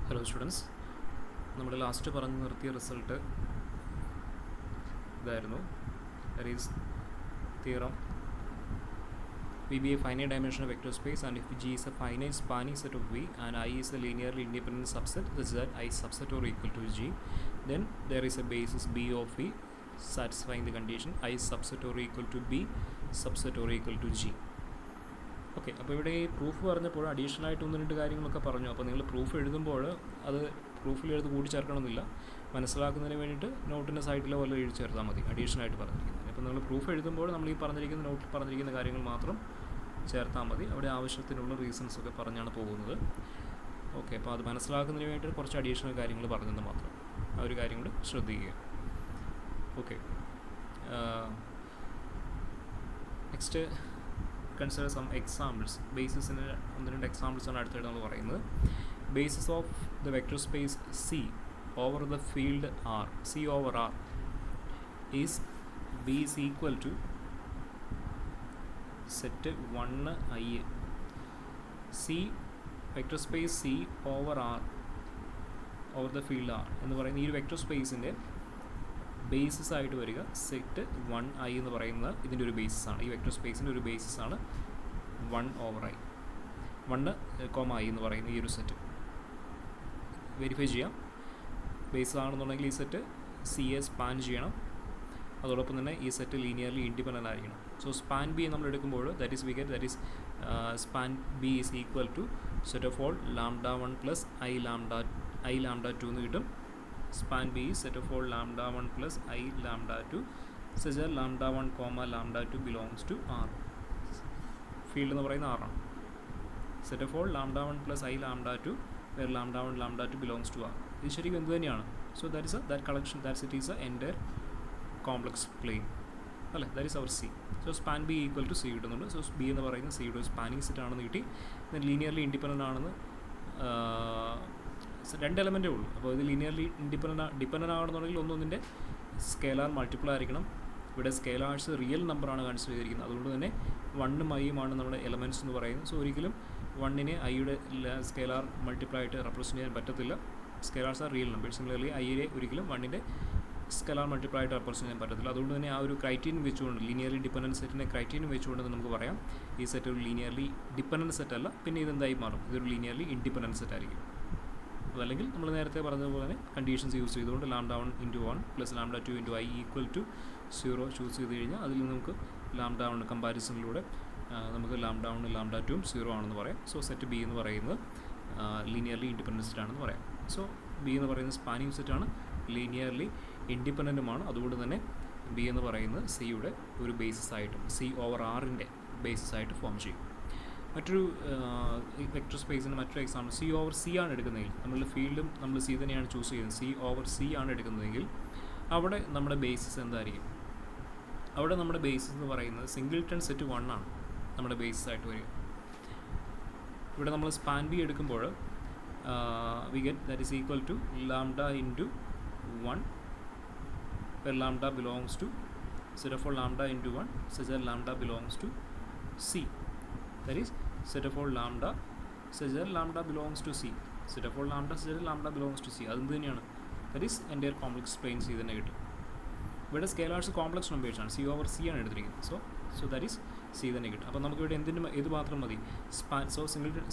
Hello students, നമ്മൾ last പറഞ്ഞു നിർത്തിയ റിസൾട്ട് ഇതായിരുന്നു. That is theorem V be a finite dimensional vector space, and if G is a finite spanning set of V and I is a linearly independent subset such that I subset or equal to G, then there is a basis B of V satisfying the condition I subset or equal to B subset or equal to G. Okay, അപ്പോൾ ഇവിടെ ഈ proof പറഞ്ഞപ്പോൾ additional ആയിട്ട് ഒന്ന് രണ്ട് കാര്യങ്ങളൊക്കെ പറഞ്ഞു. അപ്പോൾ നിങ്ങൾ പ്രൂഫ് എഴുതുമ്പോൾ അത് പ്രൂഫിൽ എഴുതി കൂട്ടിച്ചേർക്കണമെന്നില്ല, മനസ്സിലാക്കുന്നതിന് വേണ്ടിയിട്ട് നോട്ടിൻ്റെ സൈഡിലോ വല്ല എഴുതി ചേർത്താൽ മതി അഡീഷണൽ ആയിട്ട് പറഞ്ഞിരിക്കുന്നത്. അപ്പോൾ നിങ്ങൾ പ്രൂഫ് എഴുതുമ്പോൾ നമ്മൾ ഈ പറഞ്ഞിരിക്കുന്ന നോട്ടിൽ പറഞ്ഞിരിക്കുന്ന കാര്യങ്ങൾ മാത്രം ചേർത്താൽ മതി. അവിടെ ആവശ്യത്തിനുള്ള റീസൺസ് ഒക്കെ പറഞ്ഞാണ് പോകുന്നത്. ഓക്കെ, അപ്പോൾ അത് മനസ്സിലാക്കുന്നതിന് വേണ്ടി കുറച്ച് അഡീഷണൽ കാര്യങ്ങൾ പറഞ്ഞെന്ന് മാത്രം. ആ ഒരു കാര്യം കൂടി ശ്രദ്ധിക്കുക. Okay, next consider some examples. Basis in ഒന്ന് രണ്ട് എക്സാമ്പിൾസ് ആണ് അടുത്തായിട്ട് നമ്മൾ പറയുന്നത്. Basis of the vector space C over the field R, C over R is B is equal to set 1 I. C vector space C over R over the field R എന്ന് പറയുന്ന ഈ ഒരു vector സ്പേസിൻ്റെ basis ആയിട്ട് വരിക set 1i എന്ന് പറയുന്ന ഇതിൻ്റെ ഒരു ബേസിസാണ്. ഈ വെക്ടർ സ്പേസിൻ്റെ ഒരു ബേസിസാണ് 1/i, 1, i എന്ന് പറയുന്ന ഈ ഒരു സെറ്റ്. വെരിഫൈ ചെയ്യാം. ബേസിസ് ആണെന്നുണ്ടെങ്കിൽ ഈ സെറ്റ് സിയെ സ്പാൻ ചെയ്യണം. അതോടൊപ്പം തന്നെ ഈ സെറ്റ് ലീനിയർലി ഇൻഡിപെൻഡൻ്റ് ആയിരിക്കണം. സോ സ്പാൻ ബി നമ്മൾ എടുക്കുമ്പോൾ that is we get that is span B is equal to set of all λ1 plus i λ2 എന്ന് കിട്ടും. Span B is set of all λ1 plus I λ2 such that λ1, λ2 belongs to R. Field എന്ന് പറയുന്ന R ആണ്. Set of all λ1 plus I λ2 where λ1 λ2 belongs to R. ഇത് ശരിക്കും എന്ത് തന്നെയാണ്? So that is that collection, that set is a entire complex plane അല്ലേ? That is our C. So span B equal to C കിട്ടുന്നുണ്ട്. So B എന്ന് പറയുന്ന സിയുടെ spanning set ആണെന്ന് കിട്ടി. ലീനിയർലി ഇൻഡിപെൻഡൻ്റ് ആണെന്ന് രണ്ട് എലമെൻറ്റേ ഉള്ളൂ. അപ്പോൾ ഇത് ലീനിയർലി ഡിപ്പെൻഡൻ്റ് ആണെന്നുണ്ടെങ്കിൽ ഒന്നൊന്നിൻ്റെ സ്കേലാർ മൾട്ടിപ്പിൾ ആയിരിക്കണം. ഇവിടെ സ്കേലാർസ് റിയൽ നമ്പറാണ് കൺസിഡർ ചെയ്തിരിക്കുന്നത്. അതുകൊണ്ട് തന്നെ 1ഉം ഐയുമാണ് നമ്മുടെ എലമെൻറ്റ്സ് എന്ന് പറയുന്നത്. സോ ഒരിക്കലും 1നെ ഐയുടെ സ്കേലാർ മൾട്ടിപ്പിൾ ആയിട്ട് റെപ്രസെൻറ്റ് ചെയ്യാൻ പറ്റത്തില്ല. Scalars are real numbers. Similarly ഐയെ ഒരിക്കലും 1ൻ്റെ സ്കേലാർ മൾട്ടിപ്പിൾ ആയിട്ട് റെപ്രസെൻറ്റ് ചെയ്യാൻ പറ്റത്തില്ല. അതുകൊണ്ട് തന്നെ ആ ഒരു ക്രൈറ്റീരിയൻ വെച്ചുകൊണ്ട് ലീനിയർലി ഡിപ്പെൻഡൻറ്റ് സെറ്റിനെ ക്രൈറ്റീരിയൻ വെച്ചുകൊണ്ട് നമുക്ക് പറയാം ഈ സെറ്റ് ഒരു ലീനിയർലി ഡിപ്പെൻഡൻറ്റ് സെറ്റ് അല്ല, പിന്നെ ഇതെന്തായി മാറും? ഇതൊരു ലീനിയർലി ഇൻഡിപെൻഡൻറ്റ് സെറ്റ് ആയിരിക്കും. അതല്ലെങ്കിൽ നമ്മൾ നേരത്തെ പറഞ്ഞതുപോലെ തന്നെ കണ്ടീഷൻസ് യൂസ് ചെയ്തുകൊണ്ട് λ1 × 1 plus λ2 × i equal to 0 choose ചെയ്ത് കഴിഞ്ഞാൽ അതിൽ നിന്ന് നമുക്ക് λ1 കമ്പാരിസണിലൂടെ നമുക്ക് λ1 λ2 0 ആണെന്ന് പറയാം. സോ സെറ്റ് ബി എന്ന് പറയുന്നത് ലീനിയർലി ഇൻഡിപെൻഡൻറ്റ് സെറ്റ് ആണെന്ന് പറയാം. സോ ബി എന്ന് പറയുന്നത് സ്പാനിങ് സെറ്റാണ്, ലീനിയർലി ഇൻഡിപെൻഡൻറ്റുമാണ്. അതുകൊണ്ട് തന്നെ ബി എന്ന് പറയുന്നത് സിയുടെ ഒരു ബേസിസ് ആയിട്ടും സി ഓവർ ആറിൻ്റെ ബേസിസ് ആയിട്ട് ഫോം ചെയ്യും. മറ്റൊരു വെക്ടർ സ്പേസിന് മറ്റൊരു എക്സാമ്പിൾ സി ഓവർ സി ആണ് എടുക്കുന്നതെങ്കിൽ, നമ്മളുടെ ഫീൽഡും നമ്മൾ സി തന്നെയാണ് ചൂസ് ചെയ്യുന്നത്, സി ഓവർ സി ആണ് എടുക്കുന്നതെങ്കിൽ അവിടെ നമ്മുടെ ബേസിസ് എന്തായിരിക്കും? അവിടെ നമ്മുടെ ബേസിസ് എന്ന് പറയുന്നത് സിംഗിൾട്ടൺ സെറ്റ് 1 ആണ് നമ്മുടെ ബേസിസ് ആയിട്ട് വരിക. ഇവിടെ നമ്മൾ സ്പാൻ ബി എടുക്കുമ്പോൾ we get that is equal to λ × 1 where λ belongs to set of all λ × 1 such that λ belongs to C. That is set of all λ such that λ belongs to C. Set of all λ such that λ belongs to C. അതെന്ത് തന്നെയാണ്? That is entire complex plane C തന്നെ കിട്ടും. ഇവിടെ scalars complex നമ്പേഴ്സാണ്, C over C ആണ് എടുത്തിരിക്കുന്നത്. So that is C തന്നെ കിട്ടും. അപ്പോൾ നമുക്കിവിടെ എന്തിനും ഇത് മാത്രം മതി സോ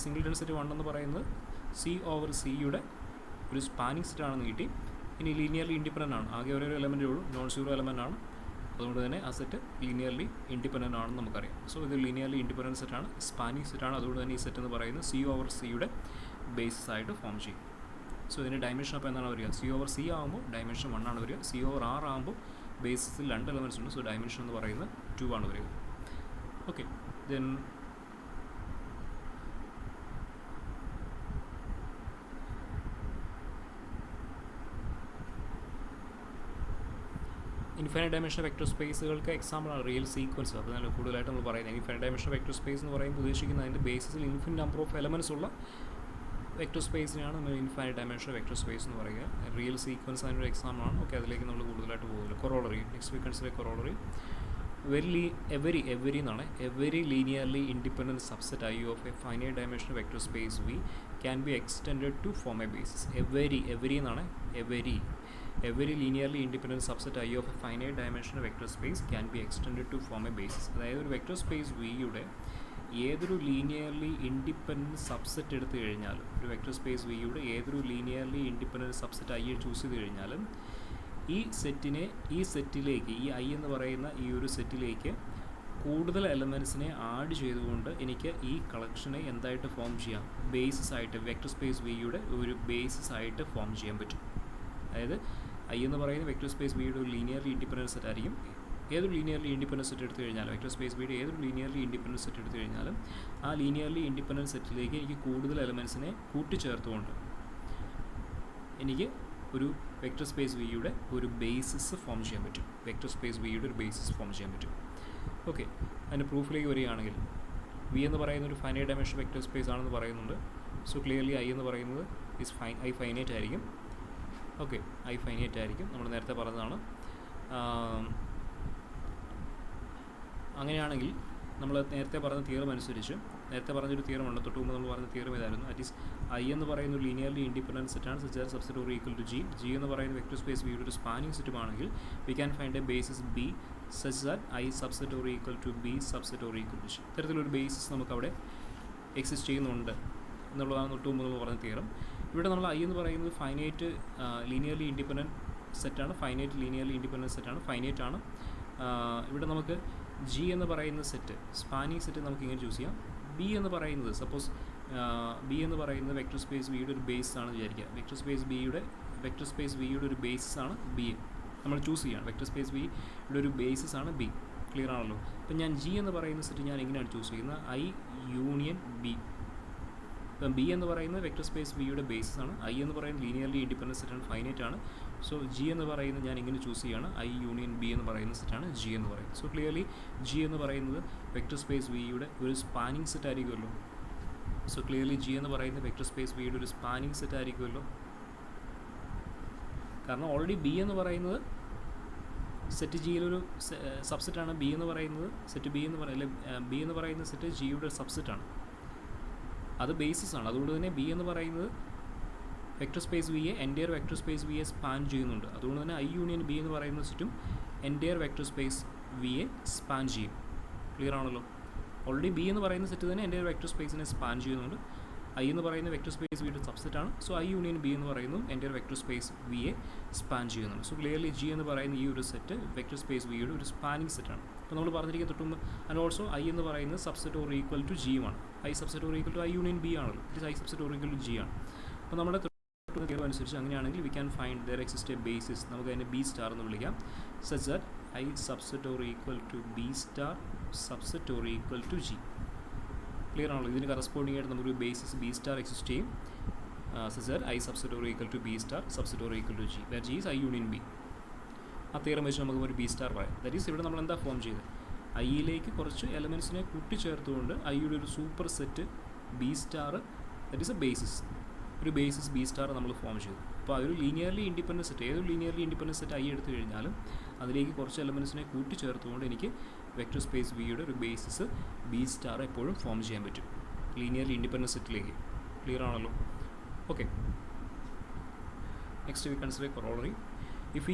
സിംഗിൾട്ടൺ സെറ്റ് 1 എന്ന് പറയുന്നത് സി ഓവർ സിയുടെ ഒരു സ്പാനിങ് സെറ്റ് ആണെന്ന് കിട്ടി. ഇനി ലീനിയർലി ഇൻഡിപെൻഡൻ്റ് ആണ്, ആകെ ഒരു എലമെൻറ്റേ ഉള്ളൂ, നോൺ സീറോ എലമെൻ്റ് ആണ്. അതുകൊണ്ട് തന്നെ ആ സെറ്റ് ലീനിയർലി ഇൻഡിപെൻഡൻ്റ് ആണെന്ന് നമുക്കറിയാം. സോ ഇത് ലീനിയർലി ഇൻഡിപെൻഡൻറ്റ് സെറ്റാണ്, സ്പാനിങ് സെറ്റാണ്. അതുകൊണ്ട് തന്നെ ഈ സെറ്റ് എന്ന് പറയുന്നത് സി ഓവർ സിയുടെ ബേസിസ് ആയിട്ട് ഫോം ചെയ്യും. സോ ഇതിൻ്റെ ഡയമെൻഷൻ അപ്പോൾ എന്താണ് വരിക? സി ഓവർ സി ആകുമ്പോൾ ഡയമെൻഷൻ 1 ആണ് വരിക. സി ഓവർ ആർ ആകുമ്പോൾ ബേസിസിൽ 2 എലമെൻറ്റ്സ് ഉണ്ട്. സോ ഡയമെൻഷൻ എന്ന് പറയുന്നത് 2 ആണ് വരിക. Okay, then infinite dimension vector സ്പേസുകൾക്ക് എക്സാമ്പിളാണ് റിയൽ സീക്വൻസ്. അതിനാൽ കൂടുതലായിട്ട് നമ്മൾ പറയുന്നത് ഇൻഫൈനൈറ്റ് ഡയമെൻഷൻ വെക്ടർ സ്പേസ് എന്ന് പറയുമ്പോൾ ഉദ്ദേശിക്കുന്നത് അതിൻ്റെ ബേസിസിൽ ഇൻഫിനിറ്റ് നമ്പർ ഓഫ് എലമെൻറ്റ്സ് ഉള്ള വെക്ടർ സ്പേസിനെയാണ് നമ്മൾ ഇൻഫൈനൈറ്റ് ഡയമെൻഷൻ വെക്ടർ സ്പേസ് എന്ന് പറയുക. റിയൽ സീക്വൻസ് അതിനൊരു എക്സാമ്പിളാണ്. ഓക്കെ, അതിലേക്ക് നമ്മൾ കൂടുതലായിട്ട് പോകുന്നില്ല. Corollary, next we consider corollary. every എന്നാണ് every linearly independent subset I of a finite dimensional vector space V can be extended to form a basis. every എന്നാണ് every linearly independent subset I of a finite dimensional vector space can be extended to form a basis. അതായത് ഒരു vector space വിയുടെ ഏതൊരു linearly independent subset എടുത്തു കഴിഞ്ഞാലും, ഒരു vector space വിയുടെ ഏതൊരു linearly independent subset I choose ചെയ്ത് കഴിഞ്ഞാലും ഈ സെറ്റിലേക്ക് ഈ ഐ എന്ന് പറയുന്ന ഈ ഒരു സെറ്റിലേക്ക് കൂടുതൽ എലമെൻറ്റ്സിനെ ആഡ് ചെയ്തുകൊണ്ട് എനിക്ക് ഈ കളക്ഷനെ എന്തായിട്ട് ഫോം ചെയ്യാം, ബേസിസ് ആയിട്ട്, വെക്ടർ സ്പേസ് വിയുടെ ഒരു ബേസിസ് ആയിട്ട് ഫോം ചെയ്യാൻ പറ്റും. അതായത് ഐ എന്ന് പറയുന്ന വെക്ടർ സ്പേസ് വിയുടെ ഒരു ലീനിയർലി ഇൻഡിപെൻഡൻറ്റ് സെറ്റ് ആയിരിക്കും. ഏതൊരു ലീനിയർലി ഇൻഡിപെൻഡൻറ്റ് സെറ്റ് എടുത്തു കഴിഞ്ഞാലും, വെക്ടർ സ്പേസ് വിയുടെ ഏതൊരു ലീനിയർലി ഇൻഡിപെൻഡൻറ്റ് സെറ്റ് എടുത്തു കഴിഞ്ഞാലും ആ ലീനിയർലി ഇൻഡിപെൻഡൻറ്റ് സെറ്റിലേക്ക് എനിക്ക് കൂടുതൽ എലമെൻറ്റ്സിനെ കൂട്ടിച്ചേർത്തുകൊണ്ട് എനിക്ക് ഒരു വെക്ടർ സ്പേസ് വിയുടെ ഒരു ബേസിസ് ഫോം ചെയ്യാൻ പറ്റും. വെക്ടർ സ്പേസ് വിയുടെ ഒരു ബേസിസ് ഫോം ചെയ്യാൻ പറ്റും. ഓക്കെ, അതിൻ്റെ പ്രൂഫിലേക്ക് വരികയാണെങ്കിൽ വി എന്ന് പറയുന്ന ഒരു ഫൈനൈറ്റ് ഡയമെൻഷൻ വെക്ടർ സ്പേസ് ആണെന്ന് പറയുന്നുണ്ട്. സോ ക്ലിയർലി ഐ എന്ന് പറയുന്നത് ഐ ഫൈനൈറ്റ് ആയിരിക്കും. ഓക്കെ, ഐ ഫൈനൈറ്റ് ആയിരിക്കും, നമ്മൾ നേരത്തെ പറഞ്ഞതാണ്. അങ്ങനെയാണെങ്കിൽ നമ്മൾ നേരത്തെ പറഞ്ഞ തിയറം അനുസരിച്ച്, നേരത്തെ പറഞ്ഞൊരു തിയറമുണ്ട്, തൊട്ട് മുമ്പ് നമ്മൾ പറഞ്ഞ തിയറം ഇതായിരുന്നു. ദാറ്റ് ഈസ് ഐ എന്ന് പറയുന്ന ഒരു ലീനിയർലി ഇൻഡിപെൻഡൻറ്റ് സെറ്റാണ് such as subset or equal to G എന്ന് പറയുന്ന വെക്ടർ സ്പേസ് വിയുടെ ഒരു സ്പാനിങ് സെറ്റുമാണെങ്കിൽ we can find a basis B such that I subset or equal to B subset or equal to G. ഇത്തരത്തിലൊരു basis നമുക്കവിടെ exist ചെയ്യുന്നുണ്ട് എന്നുള്ളതാണ് തൊട്ട് മുമ്പ് നമ്മൾ പറഞ്ഞ തിയറം. ഇവിടെ നമ്മൾ ഐ എന്ന് പറയുന്നത് ഫൈനൈറ്റ് ലീനിയർലി ഇൻഡിപെൻഡൻറ്റ് സെറ്റാണ്, ഫൈനൈറ്റ് ലീനിയർലി ഇൻഡിപെൻഡൻറ്റ് സെറ്റാണ്, ഫൈനൈറ്റ് ആണ്. ഇവിടെ നമുക്ക് ജി എന്ന് പറയുന്ന സെറ്റ്, സ്പാനിങ് സെറ്റ് നമുക്ക് ഇങ്ങനെ ചൂസ് ചെയ്യാം. ബി എന്ന് പറയുന്നത്, സപ്പോസ് ബി എന്ന് പറയുന്നത് വെക്ടർ സ്പേസ് വിയുടെ ഒരു ബേസ് ആണെന്ന് വിചാരിക്കുക. വെക്ടർ സ്പേസ് വിയുടെ ഒരു ബേസിസ് ആണ് ബി നമ്മൾ ചൂസ് ചെയ്യുകയാണ്. വെക്ടർ സ്പേസ് വിയുടെ ഒരു ബേസിസ് ആണ് ബി. ക്ലിയർ ആണല്ലോ? അപ്പം ഞാൻ ജി എന്ന് പറയുന്ന സെറ്റ് ഞാൻ എങ്ങനെയാണ് ചൂസ് ചെയ്യുന്നത്? I union B. ഇപ്പം ബി എന്ന് പറയുന്നത് വെക്ടർ സ്പേസ് വിയുടെ ബേസിസ് ആണ്. ഐ എന്ന് പറയുന്നത് ലീനിയർലി ഇൻഡിപെൻഡൻറ്റ് സെറ്റാണ്, ഫൈനൈറ്റ് ആണ്. സോ ജി എന്ന് പറയുന്നത് ഞാൻ ഇങ്ങനെ ചൂസ് ചെയ്യുകയാണ്. ഐ യൂണിയൻ ബി എന്ന് പറയുന്ന സെറ്റാണ് ജി എന്ന് പറയുന്നത്. സോ ക്ലിയർലി ജി എന്ന് പറയുന്നത് വെക്ടർ സ്പേസ് വിയുടെ ഒരു സ്പാനിങ് സെറ്റ് ആയിരിക്കുമല്ലോ. സോ ക്ലിയർലി ജി എന്ന് പറയുന്നത് വെക്ടർ സ്പേസ് വിയുടെ ഒരു സ്പാനിങ് സെറ്റ് ആയിരിക്കുമല്ലോ. കാരണം ഓൾറെഡി ബി എന്ന് പറയുന്നത് സെറ്റ് ജിയിലൊരു സബ്സെറ്റാണ്. ബി എന്ന് പറയുന്നത് സെറ്റ് ബി എന്ന് പറയുന്ന സെറ്റ് ജിയുടെ സബ്സെറ്റാണ്, അത് ബേസിസ് ആണ്. അതുകൊണ്ട് തന്നെ ബി എന്ന് പറയുന്നത് വെക്ടർ സ്പേസ് വിയെ എൻറ്റയർ വെക്ടർ സ്പേസ് വിയെ സ്പാൻ ചെയ്യുന്നുണ്ട്. അതുകൊണ്ട് തന്നെ ഐ യൂണിയൻ ബി എന്ന് പറയുന്ന സെറ്റും എൻറ്റയർ വെക്ടർ സ്പേസ് വിയെ സ്പാൻ ചെയ്യും. ക്ലിയർ ആണല്ലോ? ഓൾറെഡി ബി എന്ന് പറയുന്ന സെറ്റ് തന്നെ എൻറ്റയർ വെക്ടർ സ്പേസിനെ സ്പാൻ ചെയ്യുന്നുണ്ട്. ഐ എന്ന് പറയുന്ന വെക്ടർ സ്പേസ് വിയുടെ സബ്സെറ്റാണ്. സോ ഐ യൂണിയൻ ബി എന്ന് പറയുന്നു എൻറ്റയർ വെക്ടർ സ്പേസ് വിയെ സ്പാൻ ചെയ്യുന്നുണ്ട്. സോ ക്ലിയർലി ജി എന്ന് പറയുന്ന ഈ ഒരു സെറ്റ് വെക്ടർ സ്പേസ് വിയുടെ ഒരു സ്പാനിങ് സെറ്റാണ്. അപ്പോൾ നമ്മൾ പറഞ്ഞിരിക്കുന്ന തൊട്ടുമ്പോൾ ആൻഡ് ഓൾസോ ഐ എന്ന് പറയുന്നത് സബ്സെറ്റ് ഓർ ഈക്വൽ ടു ജിയുമാണ്. I subset or equal to I union B ആണല്ലോ. It is I subset or equal to G ആണ്. അപ്പോൾ നമ്മുടെ തിയറം അനുസരിച്ച് അങ്ങനെയാണെങ്കിൽ we can find there exist a basis, നമുക്ക് അതിനെ ബി സ്റ്റാർ എന്ന് വിളിക്കാം. Such that I subset or equal to B star subset or equal to G. Clear ആണല്ലോ? ഇതിന് കറസ്പോണ്ടിങ് ആയിട്ട് നമുക്കൊരു ബേസിസ് ബി സ്റ്റാർ എക്സിസ്റ്റ് ചെയ്യും. Such that I subset or equal to B star subset or equal to G, where G is I union B. ആ theorem വെച്ച് നമുക്ക് ഒരു B star പറയാം. ദാറ്റ് ഈസ് ഇവിടെ നമ്മൾ എന്താ ഫോം ചെയ്തത്? ഐയിലേക്ക് കുറച്ച് എലമെൻറ്റ്സിനെ കൂട്ടിച്ചേർത്തുകൊണ്ട് ഐയുടെ ഒരു super set B star, that is a basis, ഒരു ബേസിസ് ബി സ്റ്റാർ നമ്മൾ ഫോം ചെയ്തു. അപ്പോൾ അതൊരു ലീനിയർലി ഇൻഡിപെൻഡൻറ്റ് സെറ്റ്, ഏതൊരു ലീനിയർലി ഇൻഡിപെൻഡൻറ്റ് സെറ്റ് ഐ എടുത്തു കഴിഞ്ഞാലും അതിലേക്ക് കുറച്ച് എലമെൻറ്റ്സിനെ കൂട്ടിച്ചേർത്തുകൊണ്ട് എനിക്ക് വെക്ടർ സ്പേസ് വിയുടെ ഒരു ബേസിസ് ബി സ്റ്റാർ എപ്പോഴും ഫോം ചെയ്യാൻ പറ്റും ലീനിയർലി ഇൻഡിപെൻഡൻറ്റ് സെറ്റിലേക്ക്. ക്ലിയർ ആണല്ലോ? Okay, next we consider corollary. If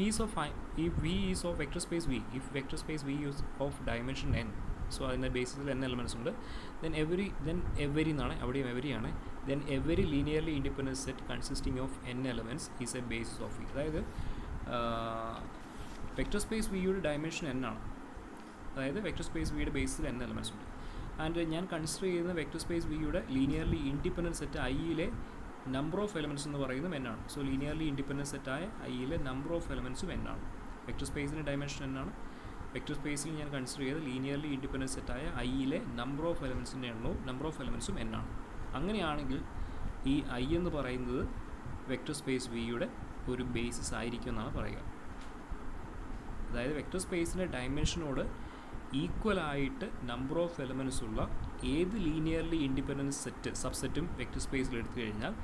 V is of vector space V, if vector space V is of dimension n, so അതിൻ്റെ ബേസിസിൽ n എലമെൻറ്റ്സ് ഉണ്ട്, then every എന്നാണ്, അവിടെയും every ആണ്, then every linearly independent set consisting of n elements is a basis of V. അതായത് vector space വിയുടെ dimension n ആണ്. അതായത് vector space വിയുടെ ബേസിൽ n എലമെൻറ്റ്സ് ഉണ്ട്. ആൻഡ് ഞാൻ കൺസിഡർ ചെയ്യുന്ന വെക്ടർ സ്പേസ് വിയുടെ ലീനിയർലി ഇൻഡിപെൻഡൻറ്റ് സെറ്റ് ഐയിലെ നമ്പർ ഓഫ് എലമെൻറ്റ്സ് എന്ന് പറയുന്നത് n ആണ്. സോ ലീനിയർലി ഇൻഡിപെൻഡൻറ്റ് സെറ്റായ ഐയിലെ നമ്പർ ഓഫ് എലമെൻറ്റ്സും n ആണ്. വെക്ടർ സ്പേസിൻ്റെ ഡയമെൻഷൻ n ആണ്. വെക്ടർ സ്പേസിൽ ഞാൻ കൺസിഡർ ചെയ്ത ലീനിയർലി ഇൻഡിപെൻഡൻറ്റ് സെറ്റായ ഐയിലെ നമ്പർ ഓഫ് എലമെൻറ്റ്സിൻ്റെ എണ്ണവും നമ്പർ ഓഫ് എലമെൻറ്റ്സും n ആണ്. അങ്ങനെയാണെങ്കിൽ ഈ ഐ എന്ന് പറയുന്നത് വെക്ടർ സ്പേസ് വിയുടെ ഒരു ബേസിസ് ആയിരിക്കും എന്നാണ് പറയുക. അതായത് വെക്ടർ സ്പേസിൻ്റെ ഡയമെൻഷനോട് ഈക്വലായിട്ട് നമ്പർ ഓഫ് എലമെൻറ്റ്സ് ഉള്ള ഏത് ലീനിയർലി ഇൻഡിപെൻഡൻറ്റ് സെറ്റ് സബ്സെറ്റും വെക്ടർ സ്പേസിൽ എടുത്തു കഴിഞ്ഞാൽ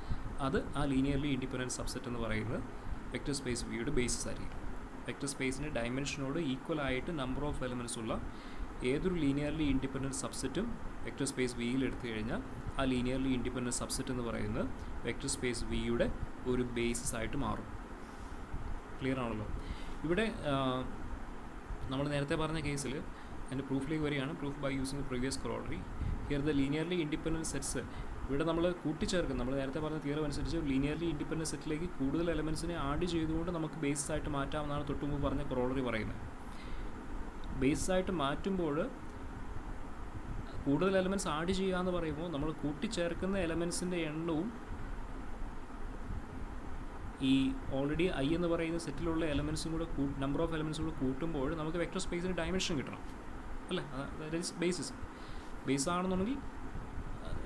അത് ആ ലീനിയർലി ഇൻഡിപെൻഡൻറ്റ് സബ്സെറ്റ് എന്ന് പറയുന്നത് വെക്ടർ സ്പേസ് വിയുടെ ബേസിസ് ആയിരിക്കും. വെക്റ്റർ സ്പേസിൻ്റെ ഡയമെൻഷനോട് ഈക്വൽ ആയിട്ട് നമ്പർ ഓഫ് എലമെൻറ്റ്സ് ഉള്ള ഏതൊരു ലീനിയർലി ഇൻഡിപെൻഡൻറ്റ് സബ്സെറ്റും വെക്റ്റർ സ്പേസ് വിയിൽ എടുത്തു കഴിഞ്ഞാൽ ആ ലീനിയർലി ഇൻഡിപെൻഡൻറ്റ് സബ്സെറ്റ് എന്ന് പറയുന്നത് വെക്റ്റർ സ്പേസ് വിയുടെ ഒരു ബേസിസ് ആയിട്ട് മാറും. ക്ലിയർ ആണല്ലോ. ഇവിടെ നമ്മൾ നേരത്തെ പറഞ്ഞ കേസിൽ അതിൻ്റെ പ്രൂഫിലേക്ക് വരികയാണ്. Proof by using previous corollary. Here the linearly independent sets ഇവിടെ നമ്മൾ കൂട്ടിച്ചേർക്കും. നമ്മൾ നേരത്തെ പറഞ്ഞ തിയറം അനുസരിച്ച് ലീനിയർലി ഇൻഡിപെൻഡൻറ്റ് സെറ്റിലേക്ക് കൂടുതൽ എലമെൻസിനെ ആഡ് ചെയ്തുകൊണ്ട് നമുക്ക് ബേസിസ് ആയിട്ട് മാറ്റാമെന്നാണ് തൊട്ടുമുമ്പ് പറഞ്ഞ കൊറോളറി പറയുന്നത്. ബേസിസ് ആയിട്ട് മാറ്റുമ്പോൾ കൂടുതൽ എലമെൻറ്റ്സ് ആഡ് ചെയ്യുക എന്ന് പറയുമ്പോൾ നമ്മൾ കൂട്ടിച്ചേർക്കുന്ന എലമെൻസിൻ്റെ എണ്ണവും ഈ ഓൾറെഡി ഐ എന്ന് പറയുന്ന സെറ്റിലുള്ള എലമെൻസും കൂടെ നമ്പർ ഓഫ് എലമെൻസും കൂടെ കൂട്ടുമ്പോൾ നമുക്ക് വെക്റ്റർ സ്പേസിന് ഡയമെൻഷൻ കിട്ടണം അല്ലേ. That is basis. ബേസ് ആണെന്നുണ്ടെങ്കിൽ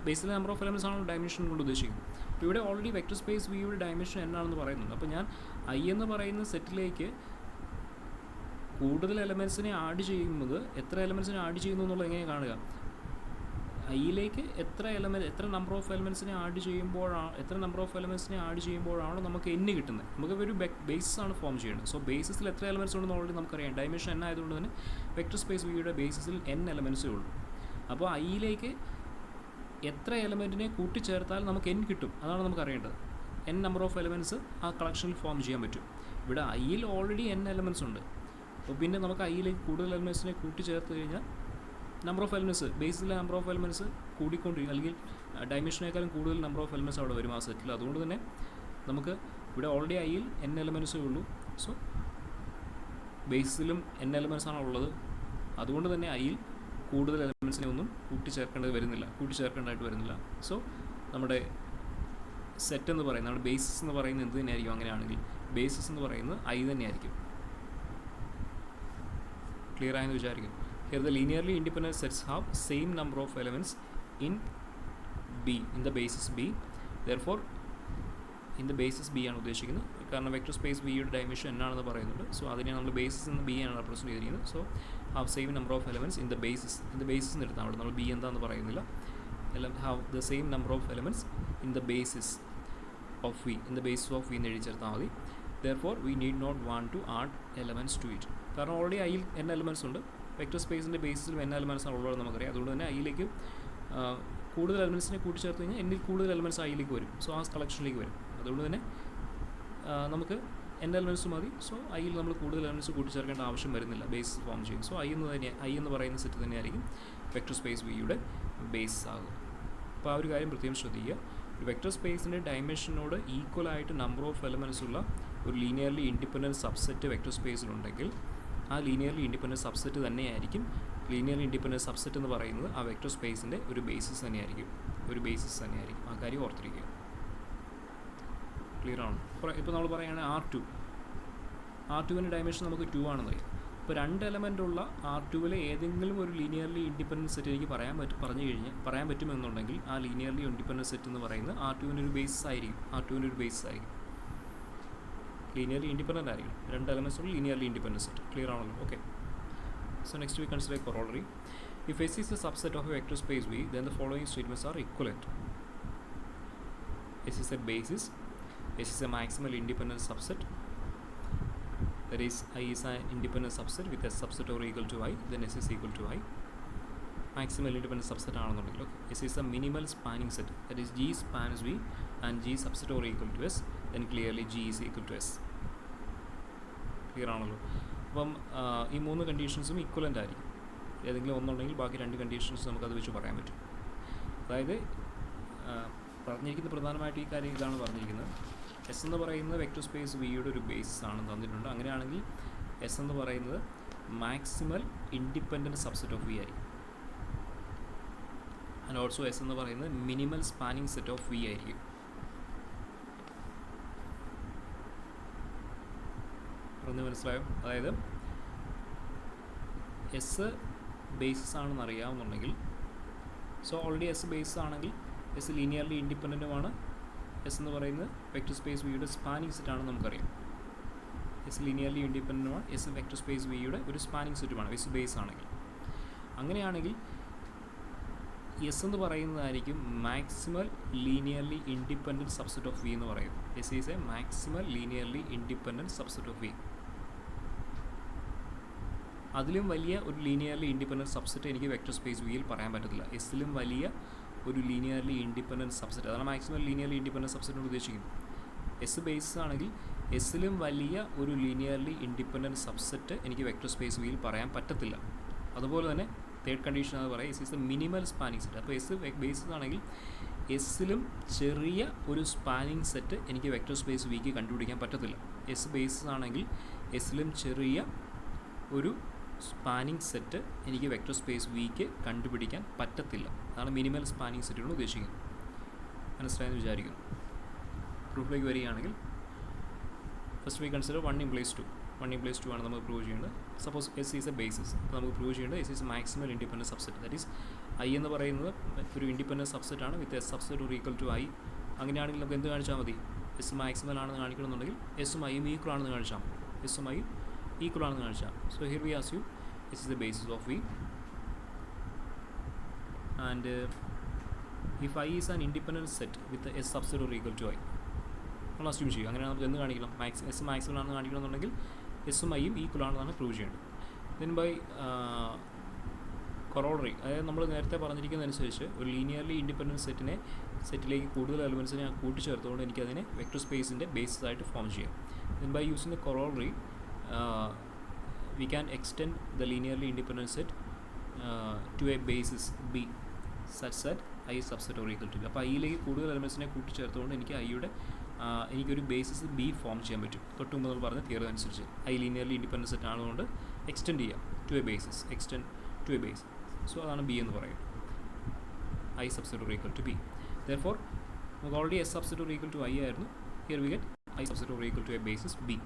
ബേസിലെ നമ്പർ ഓഫ് എലമെൻസ് ആണ് ഡയമെൻഷൻ കൊണ്ട് ഉദ്ദേശിക്കുന്നത്. അപ്പോൾ ഇവിടെ ഓൾറെഡി വെക്റ്റർ സ്പേസ് വിയുടെ ഡയമെൻഷൻ എന്നാണെന്ന് പറയുന്നുണ്ട്. അപ്പോൾ ഞാൻ ഐ എന്ന് പറയുന്ന സെറ്റിലേക്ക് കൂടുതൽ എലമെൻസിനെ ആഡ് ചെയ്യുന്നത് എത്ര എലമെൻസിനെ ആഡ് ചെയ്യുന്നു എന്നുള്ളത് എങ്ങനെ കാണുക? ഐയിലേക്ക് എത്ര നമ്പർ ഓഫ് എലമെൻസിനെ ആഡ് ചെയ്യുമ്പോഴാണ് നമുക്ക് n കിട്ടുന്നത്. നമുക്ക് ഒരു ബേസിസ് ആണ് ഫോം ചെയ്യുന്നത്. സോ ബേസിസിൽ എത്ര എലമെൻസ് ഉണ്ടെന്ന് ഓൾറെഡി നമുക്കറിയാം. ഡയമെൻഷൻ n ആയതുകൊണ്ട് തന്നെ വെക്റ്റർ സ്പേസ് വിയുടെ ബേസിസിൽ n എലമെൻസേ ഉള്ളൂ. അപ്പോൾ ഐയിലേക്ക് എത്ര എലമെൻറ്റിനെ കൂട്ടിച്ചേർത്താൽ നമുക്ക് n കിട്ടും, അതാണ് നമുക്ക് അറിയേണ്ടത്. n നമ്പർ ഓഫ് എലമെൻറ്റ്സ് ആ കളക്ഷനിൽ ഫോം ചെയ്യാൻ പറ്റും. ഇവിടെ ഐയിൽ ഓൾറെഡി n എലമെൻറ്റ്സ് ഉണ്ട്. അപ്പോൾ പിന്നെ നമുക്ക് ഐയിലേക്ക് കൂടുതൽ എലമെൻറ്റ്സിനെ കൂട്ടിച്ചേർത്ത് കഴിഞ്ഞാൽ നമ്പർ ഓഫ് എലമെൻറ്റ്സ് ബേസിലെ നമ്പർ ഓഫ് എലമെൻറ്റ്സ് കൂടിക്കൊണ്ടിരിക്കും, അല്ലെങ്കിൽ ഡയമെൻഷനേക്കാളും കൂടുതൽ നമ്പർ ഓഫ് എലമെൻറ്റ്സ് അവിടെ വരും ആ സെറ്റിൽ. അതുകൊണ്ട് തന്നെ നമുക്ക് ഇവിടെ ഓൾറെഡി ഐയിൽ n എലമെൻറ്റ്സേ ഉള്ളൂ. സോ ബേസിലും n എലമെൻറ്റ്സ് ആണ് ഉള്ളത്. അതുകൊണ്ട് തന്നെ ഐയിൽ കൂടുതൽ എലമെൻറ്റ്സിനെ ഒന്നും കൂട്ടിച്ചേർക്കേണ്ടതായിട്ട് വരുന്നില്ല. സോ നമ്മുടെ സെറ്റ് എന്ന് പറയുന്നത്, നമ്മുടെ ബേസിസ് എന്ന് പറയുന്നത് എന്ത് തന്നെയായിരിക്കും? അങ്ങനെയാണെങ്കിൽ ബേസിസ് എന്ന് പറയുന്നത് ഐ തന്നെയായിരിക്കും. ക്ലിയർ ആയെന്ന് വിചാരിക്കും. Here the linearly independent sets have same number of elements in B, in the basis B. Therefore, in the basis B ആണ് ഉദ്ദേശിക്കുന്നത്. കാരണം വെക്റ്റർ സ്പേസ് വിയുടെ ഡയമെൻഷൻ എന്നാണെന്ന് പറയുന്നുണ്ട്. സോ അതിനെ നമ്മൾ ബേസിസ് എന്ന് ബി ആണ് റെപ്രസെൻറ്റ് ചെയ്തിരിക്കുന്നത്. So have same number of elements in the basis. In the basis എന്ന് എടുത്താൽ അവിടെ നമ്മൾ ബി എന്താണെന്ന് പറയുന്നില്ല. എല്ലാം have the same number of elements in the basis of V. In the basis of V എന്ന് എഴുതി ചേർത്താൽ മതി. Therefore, we need not want to add elements to it. കാരണം ഓൾറെഡി ഐയിൽ n എലമെൻറ്റ്സ് ഉണ്ട്. വെക്റ്റർ സ്പേസിൻ്റെ ബേസിസിൽ n എലമെൻറ്റ്സ് ആണ് ഉള്ളത് നമുക്കറിയാം. അതുകൊണ്ട് തന്നെ ഐയിലേക്ക് കൂടുതൽ എലമെൻറ്റ്സിനെ കൂട്ടിച്ചേർത്ത് കഴിഞ്ഞാൽ എന്നിൽ കൂടുതൽ എലമെൻറ്റ്സ് ഐയിലേക്ക് വരും. സോ ആ കളക്ഷനിലേക്ക് വരും. അതുകൊണ്ട് തന്നെ നമുക്ക് n എലമെൻറ്റ്സ് മതി. സോ ഐയിൽ നമ്മൾ കൂടുതൽ എലമെൻറ്റ്സ് കൂട്ടിച്ചേർക്കേണ്ട ആവശ്യം വരുന്നില്ല, ബേസിസ് ഫോം ചെയ്യും. സോ ഐ എന്ന് പറയുന്ന സെറ്റ് തന്നെയായിരിക്കും വെക്റ്റർ സ്പേസ് വിയുടെ ബേസ് ആകും. അപ്പോൾ ആ ഒരു കാര്യം പ്രത്യേകം ശ്രദ്ധിക്കുക. ഒരു വെക്റ്റർ സ്പേസിൻ്റെ ഡയമെൻഷനോട് ഈക്വൽ ആയിട്ട് നമ്പർ ഓഫ് എലമെൻറ്റ്സ് ഉള്ള ഒരു ലീനിയർലി ഇൻഡിപെൻഡൻറ്റ് സബ്സെറ്റ് വെക്റ്റർ സ്പേസിലുണ്ടെങ്കിൽ ആ ലീനിയർലി ഇൻഡിപെൻഡൻറ്റ് സബ്സെറ്റ് തന്നെയായിരിക്കും. ലീനിയർലി ഇൻഡിപെൻഡൻറ്റ് സബ്സെറ്റ് എന്ന് പറയുന്നത് ആ വെക്റ്റർ സ്പേസിൻ്റെ ഒരു ബേസിസ് തന്നെയായിരിക്കും. ആ കാര്യം ഓർത്തിരിക്കുക. ക്ലിയർ ആണ്. ഇപ്പോൾ നമ്മൾ പറയുകയാണെങ്കിൽ R2 ഡയമെൻഷൻ നമുക്ക് 2 ആണെന്ന് അറിയാം. ഇപ്പോൾ 2 എലമെൻ്റ് ഉള്ള R2 ഏതെങ്കിലും ഒരു ലീനിയർലി ഇൻഡിപെൻഡൻറ്റ് സെറ്റ് എനിക്ക് പറയാൻ പറ്റുമെന്നുണ്ടെങ്കിൽ ആ ലീനിയർലി ഇൻഡിപെൻഡൻറ്റ് സെറ്റ് എന്ന് പറയുന്നത് R2 ഒരു ബേസിസ് ആയിരിക്കും. ലീനിയർലി ഇൻഡിപെൻഡൻ്റ് ആയിരിക്കും. 2 എലമെൻറ്റ്സ് ഉള്ള ലീനിയർലി ഇൻഡിപെൻഡൻറ്റ് സെറ്റ്. ക്ലിയർ ആണല്ലോ. Okay. So next we consider corollary. If S is a subset of a vector space V, then the following statements are equivalent. S is a basis. S is a maximal independent subset. That is, I is an independent subset with a subset over equal to I. Then S is equal to I. Maximal independent subset ആണെന്നുണ്ടെങ്കിൽ S is a minimal spanning set. That is, G spans V and G subset over equal to S. Then clearly G is equal to S. Clear ആണല്ലോ. അപ്പം ഈ 3 കണ്ടീഷൻസും equivalent ആയിരിക്കും. ഏതെങ്കിലും ഒന്നുണ്ടെങ്കിൽ ബാക്കി 2 conditions നമുക്കത് വെച്ച് പറയാൻ പറ്റും. അതായത് പറഞ്ഞിരിക്കുന്ന പ്രധാനമായിട്ട് ഈ കാര്യം ഇതാണ് പറഞ്ഞിരിക്കുന്നത്. എസ് എന്ന് പറയുന്നത് വെക്റ്റർ സ്പേസ് വിയുടെ ഒരു ബേസിസ് ആണ് തന്നിട്ടുണ്ട്. അങ്ങനെയാണെങ്കിൽ എസ് എന്ന് പറയുന്നത് maximal independent subset of V ആയിരിക്കും. ആൻഡ് ഓൾസോ എസ് എന്ന് പറയുന്നത് minimal spanning set of V ആയിരിക്കും. ഒന്ന് മനസ്സിലായോ? അതായത് എസ് ബേസിസ് ആണെന്ന് അറിയാവുന്നുണ്ടെങ്കിൽ, സോ ഓൾറെഡി എസ് ബേസിസ് ആണെങ്കിൽ എസ് ലീനിയർലി ഇൻഡിപെൻഡൻറ്റുമാണ്. എസ് എന്ന് പറയുന്നത് വെക്റ്റർ സ്പേസ് വിയുടെ സ്പാനിങ് സെറ്റ് ആണെന്ന് നമുക്കറിയാം. എസ് ലീനിയർലി ഇൻഡിപെൻഡൻറ്റുമാണ്. എസ് വെക്റ്റർ സ്പേസ് വിയുടെ ഒരു സ്പാനിങ് സെറ്റുമാണ് എസ് ബേസ് ആണെങ്കിൽ. അങ്ങനെയാണെങ്കിൽ എസ് എന്ന് പറയുന്നതായിരിക്കും maximal linearly independent subset of V എന്ന് പറയുന്നത്. S is a maximal linearly independent subset of V. അതിലും വലിയ ഒരു ലീനിയർലി ഇൻഡിപെൻഡൻറ്റ് സബ്സെറ്റ് എനിക്ക് വെക്റ്റർ സ്പേസ് വിയിൽ പറയാൻ പറ്റത്തില്ല. എസ്സിലും വലിയ ഒരു ലീനിയർലി ഇൻഡിപെൻഡൻറ്റ് സബ്സെറ്റ്, അതാണ് മാക്സിമം ലീനിയർലി ഇൻഡിപെൻഡൻറ്റ് സബ്സെറ്റ് ഉദ്ദേശിക്കുന്നത്. എസ് ബേസ് ആണെങ്കിൽ എസ്സിലും വലിയ ഒരു ലീനിയർലി ഇൻഡിപെൻഡൻറ്റ് സബ്സെറ്റ് എനിക്ക് വെക്റ്റർ സ്പേസ് വിയിൽ പറയാൻ പറ്റത്തില്ല. അതുപോലെ തന്നെ തേർഡ് കണ്ടീഷൻ എന്ന് പറയുക S is a minimal spanning set. അപ്പോൾ എസ് ബേസിസ് ആണെങ്കിൽ എസ്സിലും ചെറിയ ഒരു സ്പാനിങ് സെറ്റ് എനിക്ക് വെക്റ്റർ സ്പേസ് വിക്ക് കണ്ടുപിടിക്കാൻ പറ്റത്തില്ല. എസ് ബേസിസ് ആണെങ്കിൽ എസ്സിലും ചെറിയ ഒരു സ്പാനിങ് സെറ്റ് എനിക്ക് വെക്റ്റർ സ്പേസ് വിക്ക് കണ്ടുപിടിക്കാൻ പറ്റത്തില്ല. അതാണ് മിനിമൽ സ്പാനിങ് സെറ്റുകൾ ഉദ്ദേശിക്കുന്നത്. മനസ്സിലായെന്ന് വിചാരിക്കുന്നു. പ്രൂഫിലേക്ക് വരികയാണെങ്കിൽ first we consider 1 implies 2. 1 implies 2 ആണ് നമുക്ക് പ്രൂവ് ചെയ്യേണ്ടത്. Suppose S is a basis, അപ്പോൾ നമുക്ക് പ്രൂവ് ചെയ്യേണ്ടത് S is maximal independent subset. That is I എന്ന് പറയുന്നത് ഒരു ഇൻഡിപെൻഡൻറ്റ് സബ്സെറ്റ് ആണ് with S subset or equal to I. അങ്ങനെയാണെങ്കിൽ നമുക്ക് എന്ത് കാണിച്ചാൽ മതി? എസ് മാക്സിമൽ ആണെന്ന് കാണിക്കണമെന്നുണ്ടെങ്കിൽ എസും ഐയും ഈക്വൽ ആണെന്ന് കാണിച്ചാൽ മതി. എസും ഐയും ഈക്വൽ ആണെന്ന് കാണിച്ചാൽ. So here we assume S is the basis of V and if I is an independent set with S subset or equal to I, നമ്മൾ അസ്യൂം ചെയ്യും. അങ്ങനെ നമുക്ക് എന്ത് കാണിക്കണം? എസ് മാക്സിമൽ ആണെന്ന് കാണിക്കണമെന്നുണ്ടെങ്കിൽ എസും ഐയും ഈക്വൽ ആണെന്നാണ് പ്രൂവ് ചെയ്യേണ്ടത്. ദെൻ ബൈ കൊറോളറി, അതായത് നമ്മൾ നേരത്തെ പറഞ്ഞിരിക്കുന്നതനുസരിച്ച് ഒരു ലീനിയർലി ഇൻഡിപെൻഡൻറ്റ് സെറ്റിലേക്ക് കൂടുതൽ എലമെൻസിനെ ഞാൻ കൂട്ടിച്ചേർത്തുകൊണ്ട് എനിക്കതിനെ വെക്റ്റർ സ്പേസിൻ്റെ ബേസിസ് ആയിട്ട് ഫോം ചെയ്യാം. Then by using the corollary we can extend the linearly independent set to a basis B such that I subset or equal to B. അപ്പോൾ ഐയിലേക്ക് കൂടുതൽ എലമെൻസിനെ കൂട്ടിച്ചേർത്തുകൊണ്ട് എനിക്കൊരു ബേസിസ് ബി ഫോം ചെയ്യാൻ പറ്റും. തൊട്ട് മുമ്പ് നമ്മൾ പറഞ്ഞ തിയറി അനുസരിച്ച് ഐ ലീനിയർലി ഇൻഡിപെൻഡൻറ്റ് സെറ്റ് ആയതുകൊണ്ട് എക്സ്റ്റെൻഡ് ചെയ്യാം to a basis, extend to a base. So അതാണ് ബി എന്ന് പറയും, I subset or equal to B. Therefore നമുക്ക് already S subset or equal to I ആയിരുന്നു. Here we get I subset or equal to a basis B.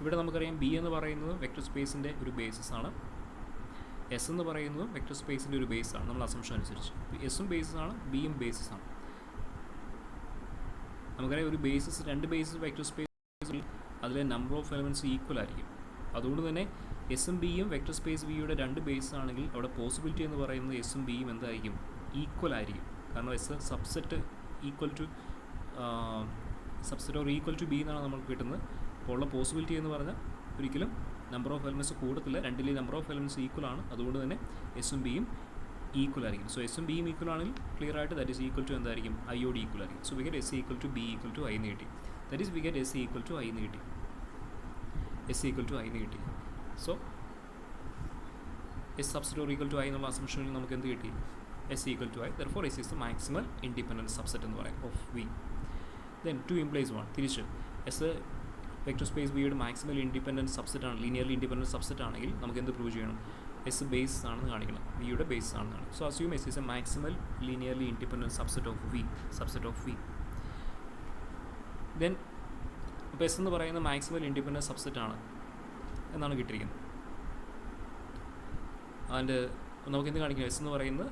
ഇവിടെ നമുക്കറിയാം B എന്ന് പറയുന്നത് vector സ്പേസിൻ്റെ ഒരു ബേസിസ് ആണ്. എസ് എന്ന് പറയുന്നത് വെക്റ്റർ സ്പേസിൻ്റെ ഒരു ബേസ് ആണ് നമ്മൾ അസംഷൻ അനുസരിച്ച്. എസും ബേസിസ് ആണ്, ബിയും ബേസിസ് ആണ്. നമുക്കറിയാം ഒരു ബേസിസ്, രണ്ട് ബേസിസ് വെക്റ്റർ സ്പേസിൽ അതിലെ നമ്പർ ഓഫ് എലമെൻറ്റ്സ് ഈക്വൽ ആയിരിക്കും. അതുകൊണ്ട് തന്നെ എസും ബിയും വെക്റ്റർ സ്പേസ് വിയുടെ രണ്ട് ബേസ് ആണെങ്കിൽ അവിടെ പോസിബിലിറ്റി എന്ന് പറയുന്നത് എസും ബിയും എന്തായിരിക്കും? ഈക്വൽ ആയിരിക്കും. കാരണം S subset equal to subset or equal to B എന്നാണ് നമുക്ക് കിട്ടുന്നത്. അപ്പോൾ ഉള്ള പോസിബിലിറ്റി എന്ന് പറഞ്ഞാൽ ഒരിക്കലും നമ്പർ ഓഫ് എലമെൻറ്റ്സ് കൂടത്തില്ല, രണ്ടിലെ നമ്പർ ഓഫ് എലമെൻറ്റ്സ് ഈക്വൽ ആണ്. അതുകൊണ്ട് തന്നെ എസും ബിയും ഈക്വൽ ആയിരിക്കും. സോ എസും ബിയും ഈക്വൽ ആണെങ്കിൽ ക്ലിയർ ആയിട്ട് ദാറ്റ് ഈസ് ഈക്വൽ ടു എന്തായിരിക്കും? ഐയോട് ഈക്വൽ ആയിരിക്കും. So we get S equal to B equal to I എന്ന് കിട്ടി. That is we get S equal to I എന്ന് കിട്ടി. എസ് ഈക്വൽ ടു ഐ എന്ന് കിട്ടി. So S subset or equal to I എന്നുള്ള അസംഷനിൽ നമുക്ക് എന്ത് കിട്ടി? S equal to I. Therefore S is the maximal independent subset എന്ന് പറയാം ഓഫ് വി. Then 2 implies 1. തിരിച്ച് എസ് വെക്റ്റർ സ്പേസ് വിയുടെ മാക്സിമൽ ഇൻഡിപെൻഡൻറ്റ് സബ്സെറ്റ് ആണ്, ലീനിയർലി ഇൻഡിപെൻഡൻറ്റ് സബ്സെറ്റ് ആണെങ്കിൽ നമുക്ക് എന്ത് പ്രൂവ് ചെയ്യണം? എസ് ബേസ് ആണെന്ന് കാണിക്കണം, വിയുടെ ബേസ് ആണെന്ന് കാണിക്കണം. So assume S is a maximal linearly independent subset of V, subset of V. Then ഇപ്പോൾ എസ് എന്ന് പറയുന്ന മാക്സിമൽ ഇൻഡിപെൻഡൻറ്റ് സബ്സെറ്റ് ആണ് എന്നാണ് കിട്ടിയിരിക്കുന്നത്. ആൻഡ് നമുക്ക് എന്ത് കാണിക്കണം? എസ് എന്ന് പറയുന്നത്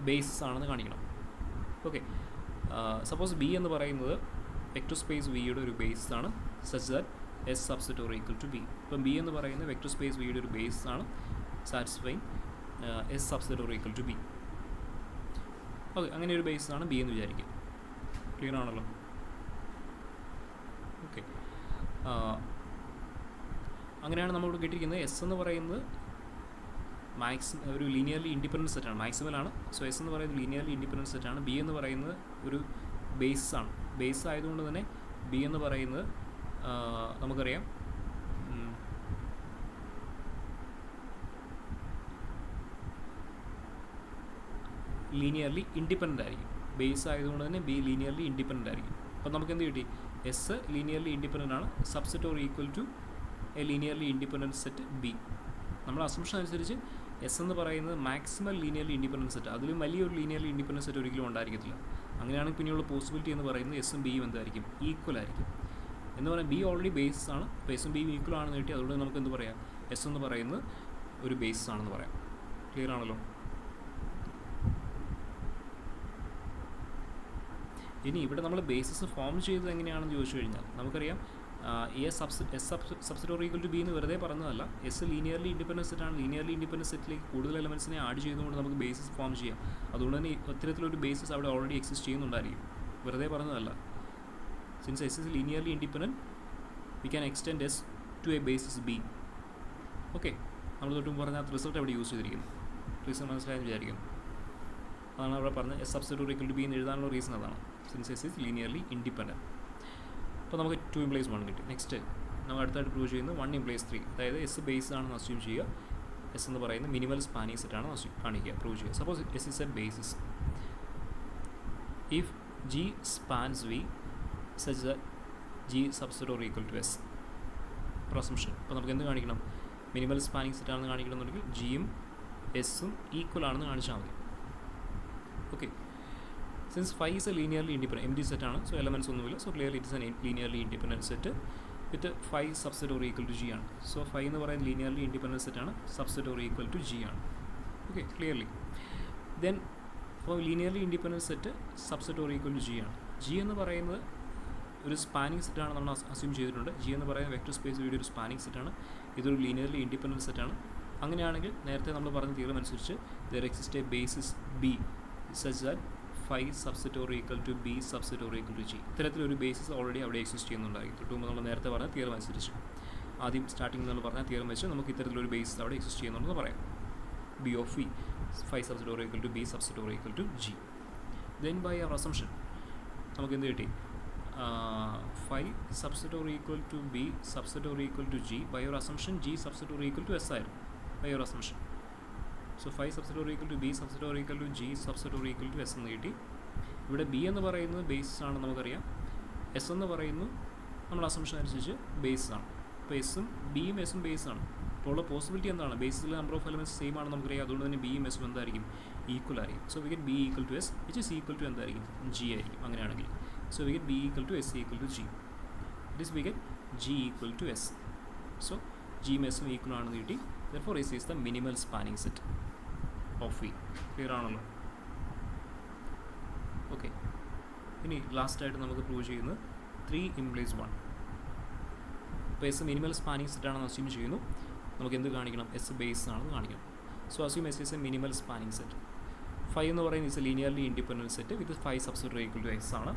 ബേസിസ് ആണെന്ന് കാണിക്കണം. ഓക്കെ, സപ്പോസ് ബി എന്ന് പറയുന്നത് വെക്റ്റർ സ്പേസ് വിയുടെ ഒരു ബേസ് ആണ് such that S subset or equal to B. ഇപ്പം ബി എന്ന് പറയുന്നത് വെക്റ്റർ സ്പേസ് വിയുടെ ഒരു ബേസ് ആണ് satisfying S subset or equal to B. Okay, അങ്ങനെ ഒരു ബേസ് ആണ് ബി എന്ന് വിചാരിക്കുക. ക്ലിയർ ആണല്ലോ? ഓക്കെ, അങ്ങനെയാണ് നമ്മളിവിടെ കിട്ടിയിരിക്കുന്നത്. എസ് എന്ന് പറയുന്നത് ഒരു ലീനിയർലി ഇൻഡിപെൻഡൻറ്റ് സെറ്റാണ്, മാക്സിമലാണ്. സോ എസ് എന്ന് പറയുന്നത് ലീനിയർലി ഇൻഡിപെൻഡൻറ്റ് സെറ്റാണ്. ബി എന്ന് പറയുന്നത് ഒരു ബേസ് ആണ്. ബേസ് ആയതുകൊണ്ട് തന്നെ ബി എന്ന് പറയുന്നത് നമുക്കറിയാം ലീനിയർലി ഇൻഡിപെൻഡൻ്റ് ആയിരിക്കും. ബേസ് ആയതുകൊണ്ട് തന്നെ ബി ലീനിയർലി ഇൻഡിപെൻഡൻ്റ് ആയിരിക്കും. അപ്പോൾ നമുക്ക് എന്ത് കിട്ടി? എസ് ലീനിയർലി ഇൻഡിപെൻഡൻ്റ് ആണ്, subset or equal to a linearly independent set B. നമ്മുടെ അസംഷൻ അനുസരിച്ച് എസ് എന്ന് പറയുന്നത് മാക്സിമൽ ലീനിയർലി ഇൻഡിപെൻഡൻറ്റ് സെറ്റ്, അതിലും വലിയൊരു ലീനിയർലി ഇൻഡിപെൻഡൻറ്റ് സെറ്റ് ഒരിക്കലും ഉണ്ടായിരിക്കത്തില്ല. അങ്ങനെയാണെങ്കിൽ പിന്നെയുള്ള പോസിബിലിറ്റി എന്ന് പറയുന്നത് എസും ബിയും എന്തായിരിക്കും? ഈക്വൽ ആയിരിക്കും. എന്ന് പറഞ്ഞാൽ ബി ഓൾറെഡി ബേസ് ആണ്, അപ്പോൾ എസും ബിയും ഈക്വൽ ആണെന്ന് കിട്ടി. അതുകൊണ്ട് നമുക്ക് എന്ത് പറയാം? എസ് എന്ന് പറയുന്നത് ഒരു ബേസ് ആണെന്ന് പറയാം. ക്ലിയർ ആണല്ലോ? ഇനി ഇവിടെ നമ്മൾ ബേസിസ് ഫോം ചെയ്തത് എങ്ങനെയാണെന്ന് ചോദിച്ചു കഴിഞ്ഞാൽ നമുക്കറിയാം S subset or equal to B എന്ന് വെറുതെ പറഞ്ഞതല്ല. എസ് ലീനിയർലി ഇൻഡിപെൻഡൻറ്റ് സെറ്റാണ്. ലീനിയർലി ഇൻഡിപെൻഡൻറ്റ് സെറ്റിലേക്ക് കൂടുതൽ എലമെൻസിനെ ആഡ് ചെയ്തുകൊണ്ട് നമുക്ക് ബേസിസ് ഫോം ചെയ്യാം. അതുകൊണ്ട് തന്നെ ഇത്തരത്തിലൊരു ബേസിസ് അവിടെ ഓൾറെഡി എക്സിസ്റ്റ് ചെയ്യുന്നുണ്ടായിരിക്കും. വെറുതെ പറഞ്ഞതല്ല. Since S is linearly independent we can extend S to a basis B. Okay, നമ്മൾ തൊട്ടും പറഞ്ഞ റിസൾട്ട് എവിടെ യൂസ് ചെയ്തിരിക്കുന്നു, റീസൺ മനസ്സിലായെന്ന് വിചാരിക്കും. അതാണ് അവിടെ പറഞ്ഞത് S substitute equal to B എന്ന് എഴുതാനുള്ള റീസൺ അതാണ്, since S is linearly independent. അപ്പോൾ നമുക്ക് 2 implies 1 കിട്ടി. നെക്സ്റ്റ് നമ്മൾ അടുത്തായിട്ട് പ്രൂവ് ചെയ്യുന്നത് 1 implies 3. അതായത് എസ് ബേസ് ആണെന്ന് അസ്യൂം ചെയ്യുക. എസ് എന്ന് പറയുന്നത് മിനിമൽ സ്പാനിങ് സെറ്റ് ആണ് കാണിക്കുക, പ്രൂവ് ചെയ്യുക. Suppose S is a basis if G spans V such that G substitute equal to S. ഒരു അസംഷൻ. അപ്പോൾ നമുക്ക് എന്ത് കാണിക്കണം, മിനിമൽ സ്പാനിങ് സെറ്റ് ആണെന്ന് കാണിക്കണമെന്നുണ്ടെങ്കിൽ ജിയും എസും ഈക്വൽ ആണെന്ന് കാണിച്ചാൽ മതി. Okay, since phi is a linearly independent empty set ആണ്, സോ എലമെൻറ്റ്സ് ഒന്നുമില്ല, so clearly it is a linearly independent set with phi substitute equal to G ആണ്. സോ ഫൈ എന്ന് പറയുന്നത് ലീനിയർലി ഇൻഡിപെൻഡൻറ്റ് സെറ്റ് ആണ്, substitute equal to G ആണ്. Okay, clearly. Then അപ്പോൾ linearly independent set substitute equal to G ആണ്. G എന്ന് പറയുന്നത് ഒരു സ്പാനിങ് സെറ്റാണ് നമ്മൾ അസ്യൂം ചെയ്തിട്ടുണ്ട്. ജി എന്ന് പറയുന്നത് വെക്ടർ സ്പേസ് വീഡിയോ ഒരു സ്പാനിങ് സെറ്റാണ്, ഇതൊരു ലീനിയർലി ഇൻഡിപെൻഡൻറ്റ് സെറ്റാണ്. അങ്ങനെയാണെങ്കിൽ നേരത്തെ നമ്മൾ പറഞ്ഞ തിയറം അനുസരിച്ച് there exist a basis B such that phi substitute equal to B substitute equal to G. ഇത്തരത്തിലൊരു ബേസിസ് ഓൾറെഡി അവിടെ എക്സിസ്റ്റ് ചെയ്യുന്നുണ്ടായി. തൊട്ടുമ്പോൾ നമ്മൾ നേരത്തെ പറഞ്ഞ തിയറം അനുസരിച്ച് ആദ്യം സ്റ്റാർട്ടിംഗ് നമ്മൾ പറഞ്ഞ തിയറം വെച്ച് നമുക്ക് ഇത്തരത്തിലൊരു ബേസിസ് അവിടെ എക്സിസ്റ്റ് ചെയ്യുന്നുണ്ടെന്ന് പറയാം. B of V phi substitute equal to B substitute equal to G. Then by our assumption നമുക്ക് എന്ത് കിട്ടി, phi substitute equal to B substitute equal to G. By your assumption G substitute equal to S ആയിരുന്നു by your assumption. So phi substitute equal to B substitute equal to G substitute equal to S എന്ന് കിട്ടി. ഇവിടെ B എന്ന് പറയുന്നത് basis ആണെന്ന് നമുക്കറിയാം, S എന്ന് പറയുന്നത് നമ്മുടെ അസംഷൻ അനുസരിച്ച് ബേസ് ആണ്. അപ്പോൾ എസും ബിയും എസും ബേസ് ആണ്. അപ്പോൾ ഉള്ള പോസിബിലിറ്റി എന്താണ്, ബേസിലെ നമ്പർ ഓഫ് എലമെൻറ്റ്സ് സെയിം ആണെന്ന് നമുക്കറിയാം, അതുകൊണ്ട് തന്നെ ബിയും എസും എന്തായിരിക്കും, ഈക്വൽ ആയിരിക്കും. So we get B equal to S which is equal to എന്തായിരിക്കും, ജി ആയിരിക്കും അങ്ങനെയാണെങ്കിൽ. So we get B equal to S equal to G. It is we get G equal to S. So ജിയും എസും equal ആണെന്ന് കിട്ടി. therefore S is the minimal spanning set of V. Clear ആണല്ലോ? Okay, ഇനി ലാസ്റ്റായിട്ട് നമുക്ക് prove ചെയ്യുന്നത് 3 implies 1. അപ്പോൾ എസ് മിനിമൽ സ്പാനിങ് സെറ്റ് ആണെന്ന് അസ്യൂം ചെയ്യുന്നു. നമുക്ക് എന്ത് കാണിക്കണം, എസ് ബേസ് ആണെന്ന് കാണിക്കണം. So assume S is a minimal spanning set. Phi എന്ന് പറയുന്നത് is a linearly independent set with phi substitute equal to X ആണ്.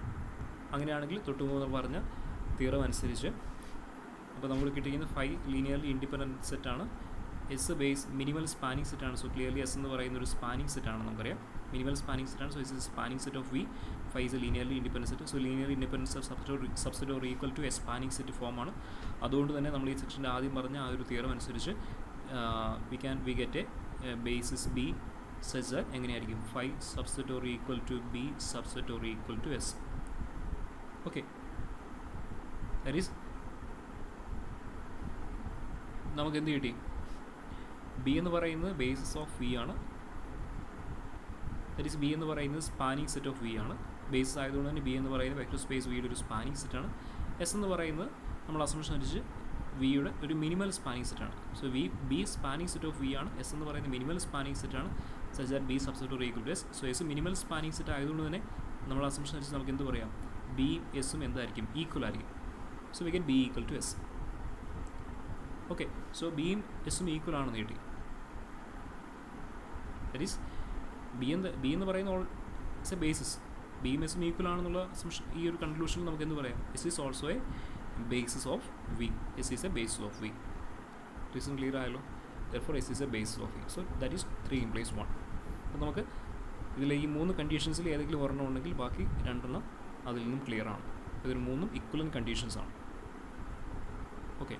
അങ്ങനെയാണെങ്കിൽ തൊട്ടുമുമ്പ് പറഞ്ഞ തിയറം അനുസരിച്ച് അപ്പോൾ നമ്മൾ കിട്ടിയിരിക്കുന്ന ഫൈ ലീനിയർലി ഇൻഡിപെൻഡൻറ്റ് സെറ്റാണ്, എസ് ബേസ് മിനിമൽ സ്പാനിങ് സെറ്റാണ്. സോ ക്ലിയർലി എസ് എന്ന് പറയുന്ന ഒരു സ്പാനിങ് സെറ്റാണ് നമുക്കറിയാം, മിനിമൽ സ്പാനിങ് സെറ്റാണ്. So is a spanning set of V. Phi is a linearly independent set. So linearly independence of substitute equal to a spanning set ഫോമാണ്. അതുകൊണ്ട് തന്നെ നമ്മൾ ഈ സെക്ഷൻ്റെ ആദ്യം പറഞ്ഞ ആ ഒരു തിയറം അനുസരിച്ച് we get a basis B such that എങ്ങനെയായിരിക്കും, phi substitute equal to B substitute equal to S. Okay, that is നമുക്ക് എന്ത് കിട്ടി, ബി എന്ന് പറയുന്നത് ബേസിസ് ഓഫ് വി ആണ്. ദാറ്റ് ഈസ് ബി എന്ന് പറയുന്നത് സ്പാനിങ് സെറ്റ് ഓഫ് വി ആണ്. ബേസിസ് ആയതുകൊണ്ട് തന്നെ ബി എന്ന് പറയുന്നത് വെക്ടർ സ്പേസ് വിയുടെ ഒരു സ്പാനിങ് സെറ്റാണ്. എസ് എന്ന് പറയുന്നത് നമ്മൾ അസംഷൻ അനുസരിച്ച് വിയുടെ ഒരു മിനിമൽ സ്പാനിങ് സെറ്റാണ്. So B spanning set of V ആണ്. എസ് എന്ന് പറയുന്നത് മിനിമൽ സ്പാനിങ് സെറ്റാണ് such that B substitute equal to S. So S minimal spanning set ആയതുകൊണ്ട് തന്നെ നമ്മൾ അസംഷൻ അനുസരിച്ച് നമുക്ക് എന്ത് പറയാം, ബി എസും എന്തായിരിക്കും, ഈക്വൽ ആയിരിക്കും. So we get B equal to S. Okay, so ബിയും എസും ഈക്വൽ ആണെന്ന് കിട്ടി. ദാറ്റ് ഈസ് ബി എന്ന് പറയുന്ന ഇറ്റ്സ് എ ബേസിസ്. ബിയും എസും ഈക്വൽ ആണെന്നുള്ള അസംഷൻ ഈ ഒരു കൺക്ലൂഷനിൽ നമുക്ക് എന്ത് പറയാം, S is also a basis of V. S is a basis of V. Reason clear ആയല്ലോ? therefore S is a basis of V. So that is 3 implies 1. അപ്പോൾ നമുക്ക് ഇതിൽ ഈ 3 കണ്ടീഷൻസിൽ ഏതെങ്കിലും ഒരെണ്ണം ഉണ്ടെങ്കിൽ ബാക്കി 2 എണ്ണം അതിൽ നിന്നും ക്ലിയർ ആണ്. ഇതിൽ 3 ഈക്വലൻറ്റ് കണ്ടീഷൻസ് ആണ്. ഓക്കെ.